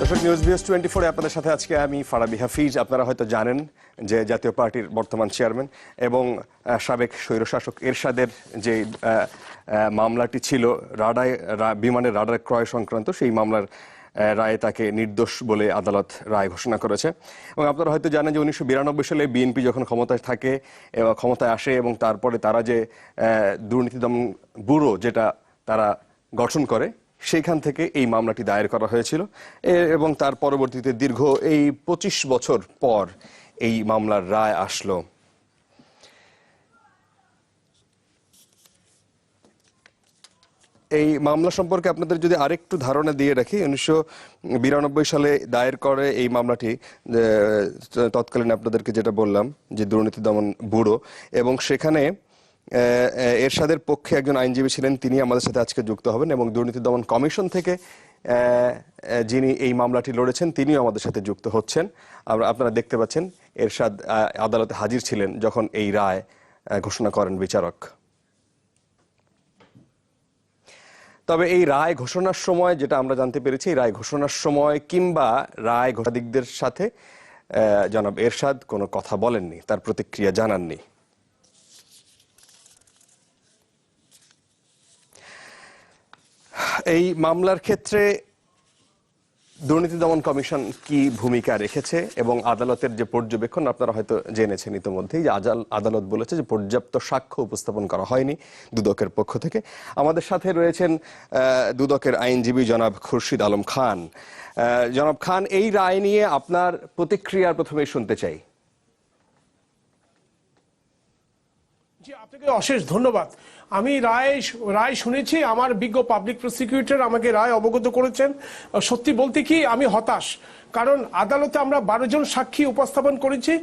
দর্শক, news views 24 আপনাদের সাথে আজকে আমি ফারাবি হাফিজ। আপনারা হয়তো জানেন যে জাতীয় পার্টির বর্তমান চেয়ারম্যান এবং সাবেক স্বৈরশাসক এরশাদের যে মামলাটি ছিল বিমানের রাডার ক্রয় সংক্রান্ত, সেই মামলার রায়ে তাকে নির্দোষ বলে আদালত রায় ঘোষণা করেছে। এবং আপনারা হয়তো জানেন যে 1992 সালে বিএনপি যখন ক্ষমতায় আসে এবং তারপরে তারা যে দুর্নীতি দমন ব্যুরো যেটা তারা গঠন করে, সেইখান থেকে এই মামলাটি দায়ের করা হয়েছিল এবং তার পরবর্তীতে দীর্ঘ এই 25 বছর পর এই মামলার রায় আসলো। এই মামলা সম্পর্কে আপনাদের যদি আরেকটু ধারণা দিয়ে রাখি, 1992 সালে দায়ের করে এই মামলাটি, তৎকালীন আপনাদেরকে যেটা বললাম যে দুর্নীতি দমন ব্যুরো, এবং সেখানে এরশাদের পক্ষে একজন আইনজীবী ছিলেন, তিনি আমাদের সাথে আজকে যুক্ত হবেন, এবং দুর্নীতি দমন কমিশন থেকে যিনি এই মামলাটি লড়েছেন তিনিও আমাদের সাথে যুক্ত হচ্ছেন। আপনারা দেখতে পাচ্ছেন এরশাদ আদালতে হাজির ছিলেন যখন এই রায় ঘোষণা করেন বিচারক। তবে এই রায় ঘোষণার সময় যেটা আমরা জানতে পেরেছি, রায় ঘোষণার সময় কিংবা রায় ঘোষণাদিকদের সাথে জনাব এরশাদ কোনো কথা বলেননি, তার প্রতিক্রিয়া জানাননি। এই মামলার ক্ষেত্রে দুর্নীতি দমন কমিশন কি ভূমিকা রেখেছে এবং আদালতের যে পর্যবেক্ষণ আপনারা হয়তো জেনেছেন ইতিমধ্যেই, যে আদালত বলেছে যে পর্যাপ্ত সাক্ষ্য উপস্থাপন করা হয়নি দুদকের পক্ষ থেকে। আমাদের সাথে রয়েছেন দুদকের আইনজীবী জনাব খুরশিদ আলম খান। জনাব খান, এই রায় নিয়ে আপনার প্রতিক্রিয়া প্রথমেই শুনতে চাই। জি, আপনাকে অশেষ ধন্যবাদ। আমি রায় শুনেছি, আমার বিজ্ঞ পাবলিক প্রসিকিউটর আমাকে রায় অবগত করেছেন। সত্যি বলতে কি আমি হতাশ, কারণ আদালতে আমরা 12 জন সাক্ষী উপস্থাপন করেছি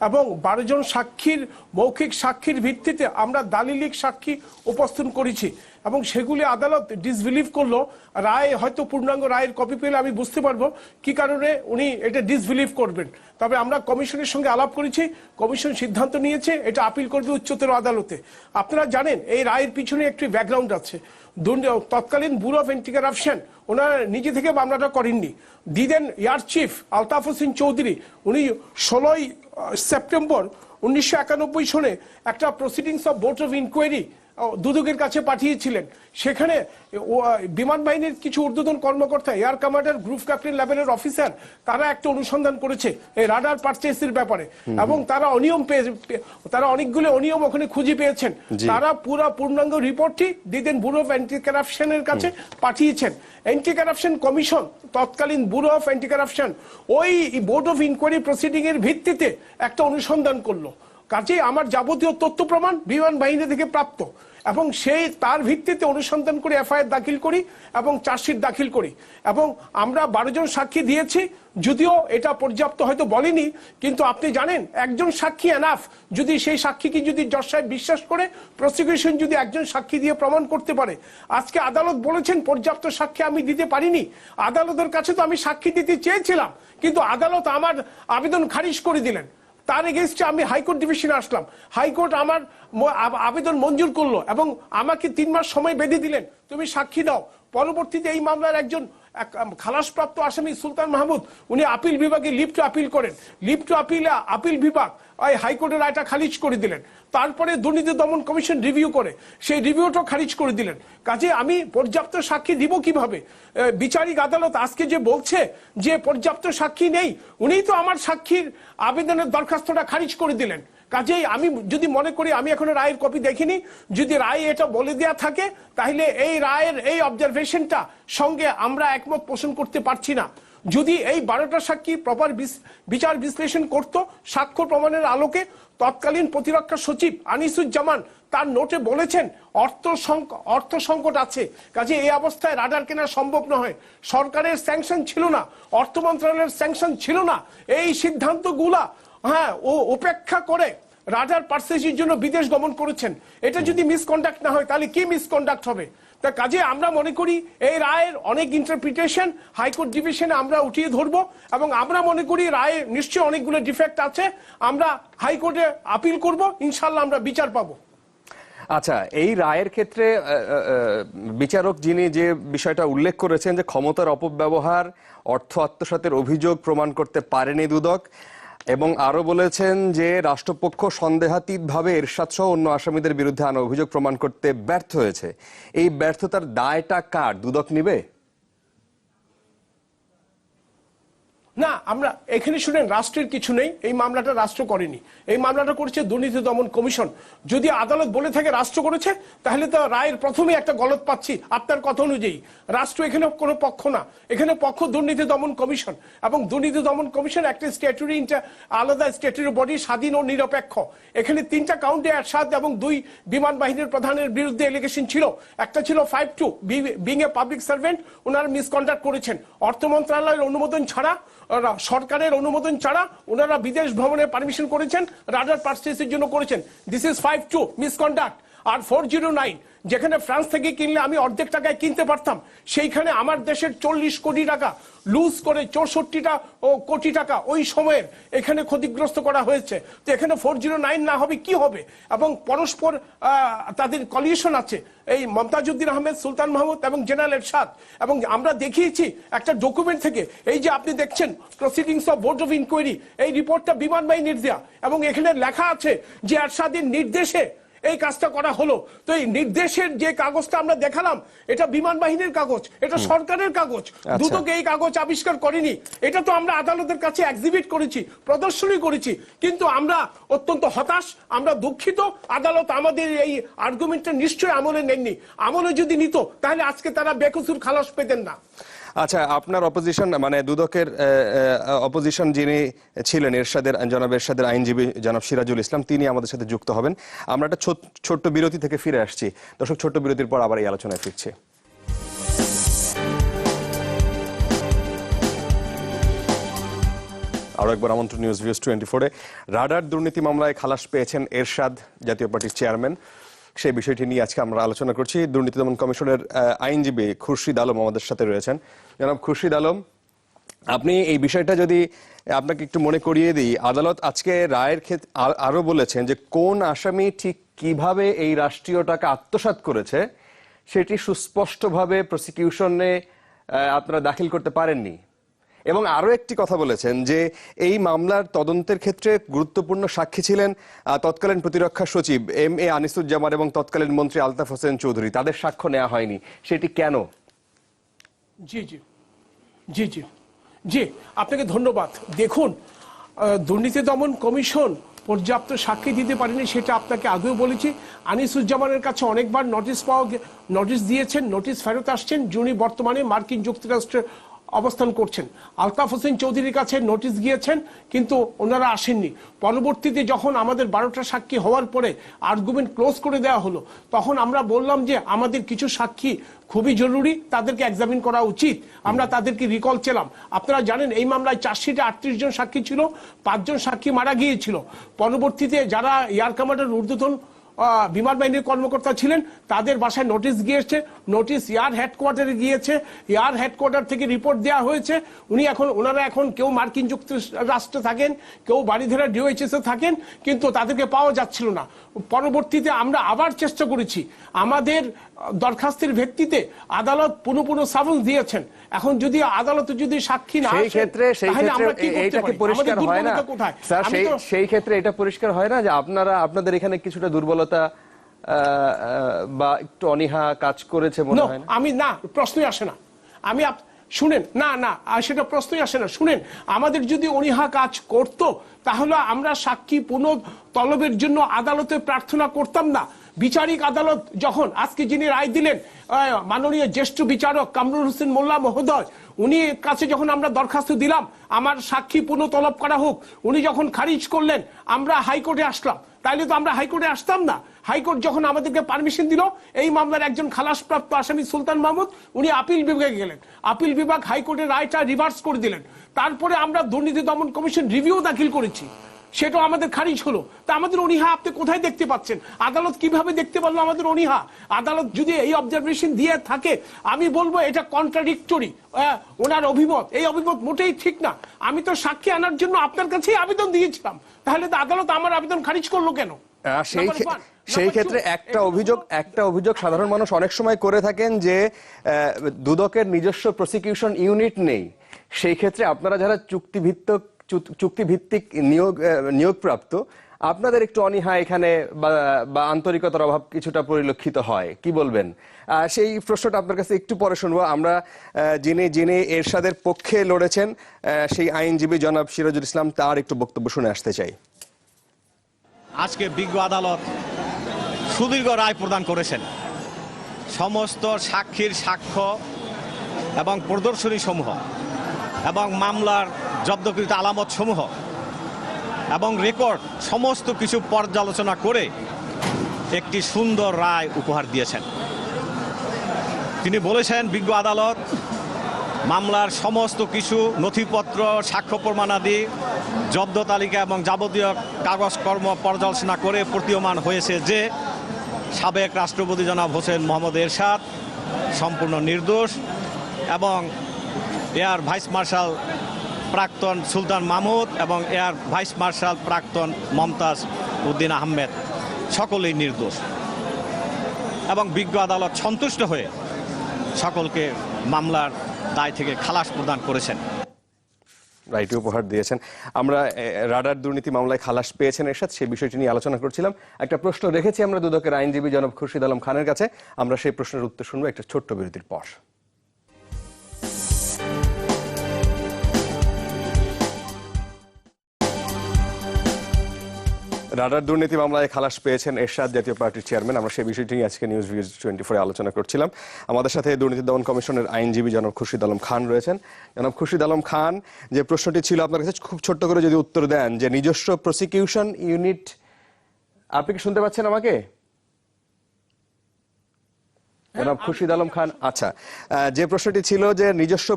এবং 12 জন সাক্ষীর মৌখিক সাক্ষীর ভিত্তিতে আমরা দালিলিক সাক্ষী উপস্থাপন করেছি এবং সেগুলি আদালত ডিসবিলিভ করলো। রায় হয়তো পূর্ণাঙ্গ রায়ের কপি পেলে আমি বুঝতে পারবো কি কারণে উনি এটা ডিসবিলিভ করবেন। তবে আমরা কমিশনের সঙ্গে আলাপ করেছি, কমিশন সিদ্ধান্ত নিয়েছে এটা আপিল করবে উচ্চতর আদালতে। আপনারা জানেন এই রায়ের পিছনে একটি ব্যাকগ্রাউন্ড আছে। তৎকালীন ব্যুরো অফ অ্যান্টি কারাপশন ওনারা নিজে থেকে মামলাটা করেননি, দিদেন এয়ার চিফ আলতাফ হোসেন চৌধুরী, উনি 16 সেপ্টেম্বর 1991 সনে একটা proceedings of board of inquiry দুদকের কাছে পাঠিয়েছিলেন। সেখানে বিমান বাহিনীর কিছু ঊর্ধ্বতন কর্মকর্তা, এয়ার কমান্ডার, গ্রুপ ক্যাপ্টেন লেভেলের অফিসার, তারা একটা অনুসন্ধান করেছে এই রাডার পারচেসের ব্যাপারে এবং তারা অনেকগুলো অনিয়ম ওখানে খুঁজে পেয়েছেন। তারা পূর্ণাঙ্গ রিপোর্টটি দিদেন ব্যুরো অফ অ্যান্টি কারাপশনের কাছে পাঠিয়েছেন। অ্যান্টি কারাপশন কমিশন, তৎকালীন ব্যুরো অফ অ্যান্টি কারাপশন, ওই বোর্ড অফ ইনকোয়ারি প্রসিডিং এর ভিত্তিতে একটা অনুসন্ধান করলো। কাজেই আমার যাবতীয় তথ্য প্রমাণ বিমান বাহিনী থেকে প্রাপ্ত এবং সেই তার ভিত্তিতে অনুসন্ধান করে এফআইআর দাখিল করি এবং চার্জশিট দাখিল করি এবং আমরা 12 জন সাক্ষী দিয়েছি। যদিও এটা পর্যাপ্ত হয়তো বলেনি, কিন্তু আপনি জানেন একজন সাক্ষী এনাফ। যদি সেই সাক্ষীকে যদি জজ সাহেব বিশ্বাস করে, প্রসিকিউশন যদি একজন সাক্ষী দিয়ে প্রমাণ করতে পারে। আজকে আদালত বলেছেন পর্যাপ্ত সাক্ষী আমি দিতে পারিনি। আদালতের কাছে তো আমি সাক্ষী দিতে চেয়েছিলাম, কিন্তু আদালত আমার আবেদন খারিজ করে দিলেন। তার এগেইনস্টে আমি হাইকোর্ট ডিভিশনে আসলাম, হাইকোর্ট আমার আবেদন মঞ্জুর করলো এবং আমাকে 3 মাস সময় বেঁধে দিলেন, তুমি সাক্ষী দাও। পরবর্তীতে এই মামলার একজন খালাসপ্রাপ্ত আসামি সুলতান মাহমুদ, উনি আপিল বিভাগে লিভ টু আপিল করেন। লিভ টু আপিল বিভাগ ওই হাইকোর্টের রায়টা খারিজ করে দিলেন। তারপরে দুর্নীতি দমন কমিশন রিভিউ করে সেই রিভিউটা খারিজ করে দিলেন। কাজে আমি পর্যাপ্ত সাক্ষী দিব কিভাবে? বিচারিক আদালত আজকে যে বলছে যে পর্যাপ্ত সাক্ষী নেই, উনিই তো আমার সাক্ষীর আবেদনের দরখাস্তটা খারিজ করে দিলেন। কাজেই আমি যদি মনে করি, আমি এখনো রায়ের কপি দেখিনি, যদি রায় এটা বলে দেয়া থাকে তাহলে এই রায়ের এই অবজারভেশনটা সঙ্গে আমরা একমত পোষণ করতে পারছি না। যদি এই 12টা সাক্ষী প্রপার বিচার বিশ্লেষণ করত সাক্ষ্য প্রমাণের আলোকে, তৎকালীন প্রতিরক্ষা সচিব আনিসুজ্জামান তার নোটে বলেছেন অর্থ সংকট আছে, কাজে এই অবস্থায় রাডার কেনা সম্ভব নয়। সরকারের স্যাংশন ছিল না, অর্থ মন্ত্রণালয়ের স্যাংশন ছিল না। এই সিদ্ধান্তগুলা উপেক্ষা করে রাডার পারচেজের জন্য বিদেশ গমন করেছেন। এটা যদি মিসকন্ডাক্ট না হয় তাহলে কি মিসকন্ডাক্ট হবে? তা কাজে আমরা মনে করি এই রায়ের অনেক ইন্টারপ্রিটেশন হাইকোর্ট ডিভিশনে আমরা উঠিয়ে ধরবো এবং আমরা মনে করি রায়ে নিশ্চয়ই অনেকগুলো ডিফেক্ট আছে। আমরা হাইকোর্টে আপিল করব, ইনশাল্লাহ আমরা বিচার পাবো। আচ্ছা, এই রায়ের ক্ষেত্রে বিচারক যিনি যে বিষয়টা উল্লেখ করেছেন যে ক্ষমতার অপব্যবহার, অর্থ আত্মসাতের অভিযোগ প্রমাণ করতে পারেনি দুদক, এবং আরো বলেছেন যে রাষ্ট্রপক্ষ সন্দেহাতীতভাবে এরশাদ সহ অন্য আসামিদের বিরুদ্ধে আনা অভিযোগ প্রমাণ করতে ব্যর্থ হয়েছে। এই ব্যর্থতার দায়টা কার? দুদক নিবে? না, আমরা এখানে শুনেন, রাষ্ট্রের কিছু নেই। এই মামলাটা রাষ্ট্র করেনি, এই মামলাটা করেছে দুর্নীতি দমন কমিশন। যদি আদালত বলে থাকে রাষ্ট্র করেছে, তাহলে তো রায়ের প্রথমেই একটা গলত পাচ্ছি আপনার কথা অনুযায়ী। রাষ্ট্র এখানে কোনো পক্ষ না, এখানে পক্ষ দুর্নীতি দমন কমিশন, এবং দুর্নীতি দমন কমিশন একটা স্ট্যাটুরি আলাদা স্ট্যাটুরি বডি, স্বাধীন ও নিরপেক্ষ। এখানে 3টা কাউন্টে এরশাদ এবং 2 বিমান বাহিনীর প্রধানের বিরুদ্ধে এলিগেশন ছিল। একটা ছিল 5(2) বিং এ পাবলিক সার্ভেন্ট, ওনারা মিসকন্ডাক্ট করেছেন। অর্থ মন্ত্রণালয়ের অনুমোদন ছাড়া, সরকারের অনুমোদন ছাড়া ওনারা বিদেশ ভ্রমণে পারমিশন করেছেন, রাডার পারচেজের জন্য করেছেন। This is 5(2) misconduct. আর 409, যেখানে ফ্রান্স থেকে কিনলে আমি অর্ধেক টাকায় কিনতে পারতাম, সেইখানে আমার দেশের 40 কোটি টাকা লুজ করে 64টা কোটি টাকা ওই সময়ের এখানে ক্ষতিগ্রস্ত করা হয়েছে। তো এখানে 409 না হবে কি হবে? এবং পরস্পর তাদের কলিউশন আছে, এই মমতাজউদ্দিন আহমেদ, সুলতান মাহমুদ এবং জেনারেল এরশাদ। এবং আমরা দেখিয়েছি একটা ডকুমেন্ট থেকে, এই যে আপনি দেখছেন proceedings of board of inquiry, এই রিপোর্টটা বিমান বাহিনীর দেয়া, এবং এখানে লেখা আছে যে এরশাদের নির্দেশে এই কাজটা করা হলো। তো এই নির্দেশের যে কাগজটা আমরা দেখালাম, এটা বিমান বাহিনীর কাগজ, এটা সরকারের কাগজ। দুদক এই কাগজ আবিষ্কার করেনি। এটা তো আমরা আদালতের কাছে এক্সিবিট করেছি, প্রদর্শনী করেছি। কিন্তু আমরা অত্যন্ত হতাশ, আমরা দুঃখিত। আদালত আমাদের এই আর্গুমেন্টটা নিশ্চয়ই আমলে নেননি। আমলে যদি নিত, তাহলে আজকে তারা বেকসুর খালাস পেতেন না। আচ্ছা, আপনার অপোজিশন মানে দুদকের অপোজিশন যিনি ছিলেন জনাব এরশাদের আইনজীবী জনাব সিরাজুল ইসলাম, তিনি আমাদের সাথে যুক্ত হবেন। আমরা একটা ছোট্ট বিরতি থেকে ফিরে আসছি। দর্শক, ছোট্ট বিরতির পর আবার এই আলোচনায় ফিরছি। আরো একবার আমন্ত্রণ নিউজ ভিউজ 24-এ। রাডার দুর্নীতি মামলায় খালাস পেয়েছেন এরশাদ, জাতীয় পার্টির চেয়ারম্যান। সেই বিষয়টি নিয়ে আজকে আমরা আলোচনা করছি। দুর্নীতি দমন কমিশনের আইনজীবী খুরশিদ আলম আমাদের সাথে রয়েছেন। জনাব খুরশিদ আলম, আপনি এই বিষয়টা যদি আপনাকে একটু মনে করিয়ে দিই, আদালত আজকে রায়ের ক্ষেত্রে আরো বলেছেন যে কোন আসামি ঠিক কিভাবে এই রাষ্ট্রীয় টাকা আত্মসাৎ করেছে সেটি সুস্পষ্টভাবে প্রসিকিউশনে আপনারা দাখিল করতে পারেননি। এবং আরো একটি কথা বলেছেন যে এই মামলার তদন্তের ক্ষেত্রে গুরুত্বপূর্ণ সাক্ষী ছিলেন তৎকালীন প্রতিরক্ষা সচিব MA আনিসুজ্জামান এবং তৎকালীন মন্ত্রী আলতাফ হোসেন চৌধুরী। তাদের সাক্ষ্য নেওয়া হয়নি, সেটি কেন? জি জি জি জি জি আপনাকে ধন্যবাদ। দেখুন, দুর্নীতি দমন কমিশন পর্যাপ্ত সাক্ষী দিতে পারেনি, সেটা আপনাকে আগেও বলেছি। আনিসুজ্জামানের কাছে অনেকবার নোটিশ দিয়েছেন, নোটিশ ফেরত আসছেন, যিনি বর্তমানে মার্কিন যুক্তরাষ্ট্রে অবস্থান করছেন। আলতাফ হোসেন চৌধুরীর কাছে নোটিশ গিয়েছেন, কিন্তু ওনারা আসেননি। পরবর্তীতে যখন আমাদের 12টা সাক্ষী হওয়ার পরে আর্গুমেন্ট ক্লোজ করে দেওয়া হলো, তখন আমরা বললাম যে আমাদের কিছু সাক্ষী খুবই জরুরি, তাদেরকে এক্সামিন করা উচিত। আমরা তাদেরকে রিকল ছিলাম। আপনারা জানেন এই মামলায় চার্জশিটে 38 জন সাক্ষী ছিল, 5 জন সাক্ষী মারা গিয়েছিল। পরবর্তীতে যারা এয়ার কমান্ডার ঊর্ধ্বতন বিমান বাহিনীর কর্মকর্তা ছিলেন, তাদের বাসায় নোটিশ গিয়েছে, নোটিশ এয়ার হেডকোয়ার্টারে গিয়েছে, এয়ার হেডকোয়ার্টার থেকে রিপোর্ট দেওয়া হয়েছে। ওনারা এখন কেউ মার্কিন যুক্তরাষ্ট্রে থাকেন, কেউ বাড়িধারা DOHS-এ থাকেন, কিন্তু তাদেরকে পাওয়া যাচ্ছিল না। পরবর্তীতে আমরা আবার চেষ্টা করেছি, আমাদের দরখাস্তের ভিত্তিতে আদালত পুনঃ সামন্স দিয়েছেন। এখন যদি আদালতে যদি সাক্ষী না আসে, তাহলে আমরা কি করতে পারি? আমাদের দুর্বলতা কোথায়? স্যার, সেই ক্ষেত্রে এটা পরিষ্কার হয় না যে আপনাদের এখানে কিছুটা দুর্বলতা বা একটু অনীহা কাজ করেছে মনে হয় না? আমি না, প্রশ্নই আসে না। আমি শুনেন, না সেটা প্রশ্নই আসে না। শুনেন, আমাদের যদি অনীহা কাজ করতো, তাহলে আমরা সাক্ষী পুনঃ তলবের জন্য আদালতে প্রার্থনা করতাম না। বিচারিক আদালত যখন আজকে যিনি রায় দিলেন, মাননীয় জ্যেষ্ঠ বিচারক কামরুল হোসেন মোল্লা মহোদয়, উনি কাছে যখন আমরা দরখাস্ত দিলাম আমার সাক্ষী পুনঃ তলব করা হোক, উনি যখন খারিজ করলেন, আমরা হাইকোর্টে আসলাম। তাইলে তো আমরা হাইকোর্টে আসতাম না। হাইকোর্ট যখন আমাদেরকে পারমিশন দিল, এই মামলার একজন খালাসপ্রাপ্ত আসামি সুলতান মাহমুদ, উনি আপিল বিভাগে গেলেন। আপিল বিভাগ হাইকোর্টের রায়টা রিভার্স করে দিলেন। তারপরে আমরা দুর্নীতি দমন কমিশন রিভিউ দাখিল করেছি, সেটাও আমাদের খারিজ হলো। তা আমাদের অনীহা আপনি কোথায় দেখতে পাচ্ছেন? আদালত কিভাবে দেখতে পারলো আমাদের অনীহা? আদালত যদি এই অবজারভেশন দিয়ে থাকে, আমি বলবো এটা কন্ট্রাডিক্টরি ওনার অভিমত। এই অভিমত মোটেই ঠিক না। আমি তো সাক্ষী আনার জন্য আপনার কাছেই আবেদন দিয়েছিলাম, তাহলে তো আদালত আমার আবেদন খারিজ করলো কেন? সেই Number one. সেই Number ক্ষেত্রে two, একটা অভিযোগ সাধারণ মানুষ অনেক সময় করে থাকেন যে দুদকের নিজস্ব প্রসিকিউশন ইউনিট নেই। সেই ক্ষেত্রে আপনারা যারা চুক্তিভিত্তিক নিয়োগপ্রাপ্ত, আপনাদের একটু অনীহা এখানে বা আন্তরিকতার অভাব কিছুটা পরিলক্ষিত হয়, কি বলবেন? সেই প্রশ্নটা আপনার কাছে একটু পরে শুনবো। আমরা যিনি এরশাদের পক্ষে লড়েছেন সেই আইনজীবী জনাব সিরাজুল ইসলাম, তার একটু বক্তব্য শুনে আসতে চাই। আজকে বিজ্ঞ আদালত সুদীর্ঘ রায় প্রদান করেছেন। সমস্ত সাক্ষীর সাক্ষ্য এবং প্রদর্শনী সমূহ এবং মামলার জব্দকৃত আলামত সমূহ এবং রেকর্ড সমস্ত কিছু পর্যালোচনা করে একটি সুন্দর রায় উপহার দিয়েছেন। তিনি বলেছেন, বিজ্ঞ আদালত মামলার সমস্ত কিছু নথিপত্র, সাক্ষ্য প্রমাণাদি, জব্দ তালিকা এবং যাবতীয় কাগজকর্ম পর্যালোচনা করে প্রতীয়মান হয়েছে যে সাবেক রাষ্ট্রপতি জনাব হোসেন মোহাম্মদ এরশাদ সম্পূর্ণ নির্দোষ এবং এয়ার ভাইস মার্শাল প্রাক্তন সুলতান মাহমুদ এবং এয়ার ভাইস মার্শাল প্রাক্তন মমতাজ উদ্দিন আহমেদ সকলেই নির্দোষ। এবং বিজ্ঞ আদালত সন্তুষ্ট হয়ে সকলকে মামলার দায় থেকে খালাস প্রদান করেছেন। রাইট উপহার দিয়েছেন। আমরা রাডার দুর্নীতি মামলায় খালাস পেয়েছেন এরশাদ, সেই বিষয়টি নিয়ে আলোচনা করছিলাম। একটা প্রশ্ন রেখেছি আমরা দুদকের আইনজীবী জনাব খুরশিদ আলম খানের কাছে। আমরা সেই প্রশ্নের উত্তর শুনবো একটা ছোট্ট বিরতির পর। রাডার দুর্নীতি মামলায় খালাস পেয়েছেন এরশাদ, জাতীয় পার্টির চেয়ারম্যান। আমরা সেই বিষয়টি নিয়ে আজকে নিউজ ভিউজ 24 আলোচনা করছিলাম। আমাদের সাথে দুর্নীতি দমন কমিশনের আইনজীবী জনাব খুরশিদ আলম খান রয়েছেন। জনাব খুরশিদ আলম খান, যে প্রশ্নটি ছিল আপনার কাছে, খুব ছোট্ট করে যদি উত্তর দেন যে নিজস্ব প্রসিকিউশন ইউনিট, আপনি কি শুনতে পাচ্ছেন আমাকে? জনাব খুরশিদ আলম খান, আচ্ছা, যে প্রশ্নটি ছিল যে নিজস্ব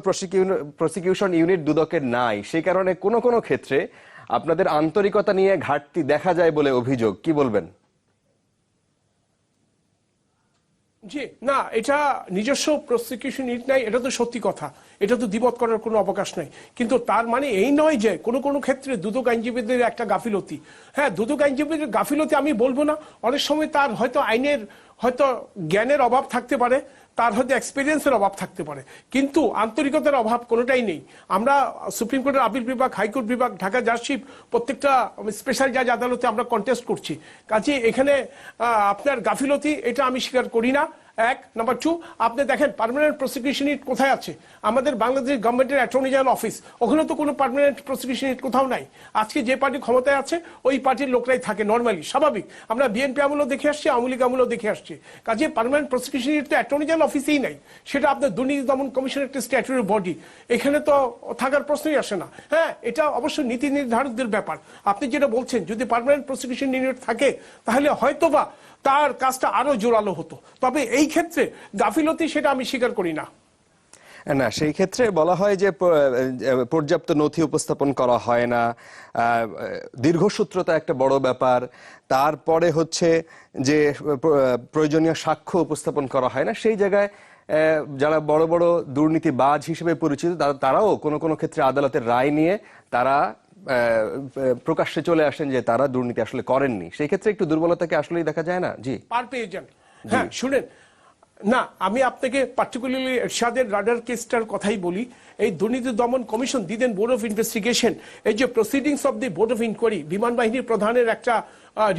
প্রসিকিউশন ইউনিট দুদকের নাই, সেই কারণে কোনো কোনো ক্ষেত্রে আপনাদের আন্তরিকতা নিয়ে ঘাটতি দেখা যায় বলে অভিযোগ, কি বলবেন? জি না, এটা নিজস্ব প্রসিকিউশন ইউনিট নাই, এটা তো সত্যি কথা, এটা তো দ্বিমত করার কোনো অবকাশ নাই। কিন্তু তার মানে এই নয় যে কোনো কোনো ক্ষেত্রে দুদক আইনজীবীদের একটা গাফিলতি। হ্যাঁ, দুদক আইনজীবীদের গাফিলতি আমি বলবো না, অনেক সময় তার হয়তো আইনের হয়তো জ্ঞানের অভাব থাকতে পারে, তার হয়তো এক্সপিরিয়েন্সের অভাব থাকতে পারে, কিন্তু আন্তরিকতার অভাব কোনোটাই নেই। আমরা সুপ্রিম কোর্টের আপিল বিভাগ, হাইকোর্ট বিভাগ, ঢাকা জাজশিপ, প্রত্যেকটা স্পেশাল জাজ আদালতে আমরা কন্টেস্ট করছি। কাজে এখানে আপনার গাফিলতি এটা আমি স্বীকার করি না। এক নাম্বার টু, আপনি দেখেন পার্মানেন্ট প্রসিকিউশন ইউনিট কোথায় আছে? আমাদের বাংলাদেশ গভর্নমেন্টের অ্যাটর্নি জেনারেল অফিস, ওখানে তো কোনো পার্মানেন্ট প্রসিকিউশন ইউনিট কোথাও নাই। আজকে যে পার্টি ক্ষমতায় আছে ওই পার্টির লোকরাই থাকে, নর্মালি স্বাভাবিক। আমরা বিএনপি আমলেও দেখে আসছি, আওয়ামী লীগ আমলেও দেখে আসছি। কাজে পার্মানেন্ট প্রসিকিউশন ইউনিট তো অ্যাটর্নি জেনারেল অফিসেই নাই। সেটা আপনার দুর্নীতি দমন কমিশনের একটা স্ট্যাটুটরি বডি, এখানে তো থাকার প্রশ্নই আসে না। হ্যাঁ, এটা অবশ্যই নীতি নির্ধারকদের ব্যাপার। আপনি যেটা বলছেন, যদি পার্মানেন্ট প্রসিকিউশন ইউনিট থাকে তাহলে হয়তোবা তার কাজটা আরো জোরালো হতো, তবে এই ক্ষেত্রে গাফিলতি সেটা আমি স্বীকার করি না। না, সেই ক্ষেত্রে বলা হয় যে পর্যাপ্ত নথি উপস্থাপন করা হয় না, দীর্ঘসূত্রতা একটা বড় ব্যাপার, তারপরে হচ্ছে যে প্রয়োজনীয় সাক্ষ্য উপস্থাপন করা হয় না। সেই জায়গায় যারা বড় বড় দুর্নীতিবাজ হিসেবে পরিচিত তারাও কোনো কোনো ক্ষেত্রে আদালতের রায় নিয়ে তারা প্রকাশ্যে চলে আসেন যে তারা দুর্নীতি আসলে করেননি। সেই ক্ষেত্রে একটু দুর্বলতাকে আসলেই দেখা যায় না। জি, পার পেয়ে যান। হ্যাঁ শুনেন না, আমি আপনাকে পার্টিকুলারলি এরশাদের রাডার কেসটার কথাই বলি। এই দুর্নীতি দমন কমিশন দিদেন বোর্ড অফ ইনভেস্টিগেশন, এই যে proceedings of the board of inquiry, বিমান বাহিনীর প্রধানের একটা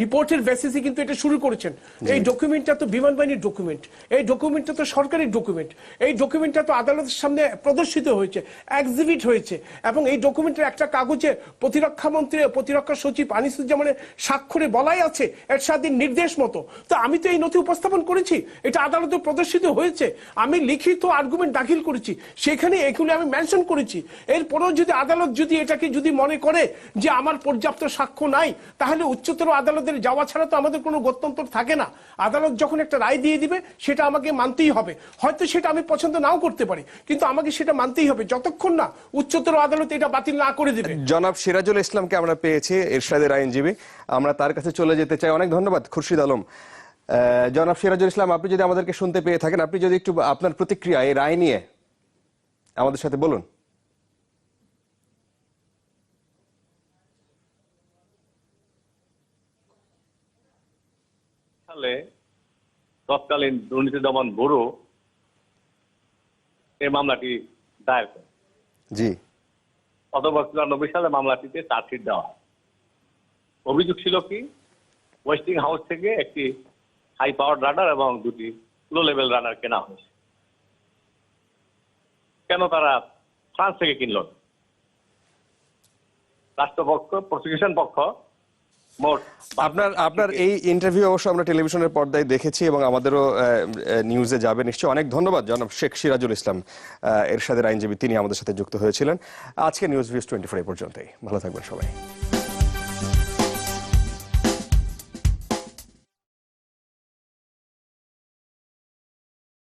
রিপোর্টের বেসিসে কিন্তু এটা শুরু করেছেন। এই ডকুমেন্টটা তো বিমান বাহিনীর ডকুমেন্ট, এই ডকুমেন্টটা তো সরকারি ডকুমেন্ট, এই ডকুমেন্টটা তো আদালতের সামনে প্রদর্শিত হয়েছে, এক্সিবিট হয়েছে, এবং এই ডকুমেন্টের একটা কাগজে প্রতিরক্ষা মন্ত্রী, প্রতিরক্ষা সচিব আনিসুজ্জামানের স্বাক্ষরে বলাই আছে এরশাদের নির্দেশ মতো। তো আমি তো এই নথি উপস্থাপন করেছি, এটা আদালতে প্রদর্শিত হয়েছে, আমি লিখিত আর্গুমেন্ট দাখিল করেছি, সেখানে এগুলো আমি মেনশন করেছি। এরপরেও যদি আদালত যদি এটাকে যদি মনে করে যে আমার পর্যাপ্ত সাক্ষ্য নাই, তাহলে উচ্চতর আদালতের যাওয়া ছাড়া তো আমাদের কোনো গত্যন্তর থাকে না। আদালত যখন একটা রায় দিয়ে দিবে সেটা আমাকে মানতেই হবে। হয়তো সেটা আমি পছন্দ নাও করতে পারি, কিন্তু আমাকে সেটা মানতেই হবে যতক্ষণ না উচ্চতর আদালত এটা বাতিল না করে দিবে। জনাব সিরাজুল ইসলামকে আমরা পেয়েছি, এরশাদের আইনজীবী, আমরা তার কাছে চলে যেতে চাই। অনেক ধন্যবাদ খুরশিদ আলম। জনাব সিরাজুল ইসলাম, আপনি যদি আমাদেরকে শুনতে পেয়ে থাকেন, আপনি যদি একটু আপনার প্রতিক্রিয়া এই রায় নিয়ে আমাদের সাথে বলুন। সালে তৎকালীন দুর্নীতি দমন ব্যুরো এই মামলাটি দায়ের করে। জি। অথবা 1994 সালে মামলাটিতে চার্জশিট দেওয়া হয়। অভিযোগ ছিল কি, ওয়েস্টিং হাউস থেকে একটি হাই পাওয়ার রাডার এবং দুটি লো লেভেল রাডার কেনা হয়েছে। কেন তারা ফ্রান্স থেকে কিনল না? রাষ্ট্রপক্ষ, প্রসিকিউশন পক্ষ মোট আপনার এই ইন্টারভিউ অবশ্য আমরা টেলিভিশনের পর্দায় দেখেছি এবং আমাদেরও নিউজে যাবে নিশ্চয়ই। অনেক ধন্যবাদ জনাব শেখ সিরাজুল ইসলাম, এরশাদের আইনজীবী, তিনি আমাদের সাথে যুক্ত হয়েছিলেন। আজকে নিউজ ভিউজ 24 পর্যন্তই। ভালো থাকবেন সবাই।